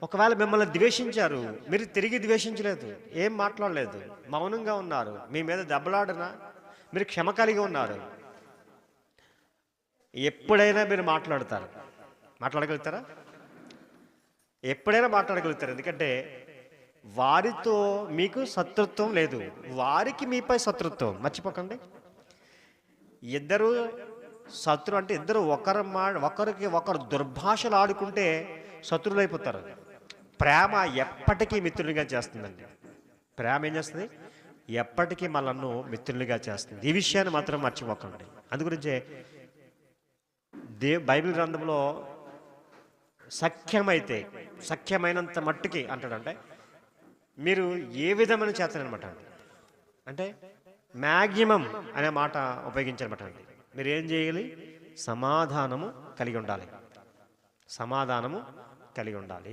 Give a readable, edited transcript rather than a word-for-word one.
ఒకవేళ మిమ్మల్ని ద్వేషించారు, మీరు తిరిగి ద్వేషించలేదు, ఏం మాట్లాడలేదు, మౌనంగా ఉన్నారు, మీ మీద దెబ్బలాడినా మీరు క్షమ కలిగి ఉన్నారు, ఎప్పుడైనా మీరు మాట్లాడగలుగుతారా? ఎప్పుడైనా మాట్లాడగలుగుతారు. ఎందుకంటే వారితో మీకు శత్రుత్వం లేదు, వారికి మీపై శత్రుత్వం. మర్చిపోకండి. ఇద్దరు శత్రు అంటే ఇద్దరు ఒకరికి ఒకరు దుర్భాషలు ఆడుకుంటే శత్రువులైపోతారు. ప్రేమ ఎప్పటికీ మిత్రునిగా చేస్తుందండి. ప్రేమ ఏం చేస్తుంది? ఎప్పటికీ మనల్ని మిత్రులుగా చేస్తుంది. ఈ విషయాన్ని మాత్రం మర్చిపోకండి. అందుగురించే బైబిల్ గ్రంథంలో సఖ్యమైనంత మట్టుకి అంటాడంటే మీరు ఏ విధమైన చేస్తారనమాట. అంటే మ్యాక్సిమం అనే మాట ఉపయోగించారనమాట. మీరు ఏం చేయాలి? సమాధానము కలిగి ఉండాలి.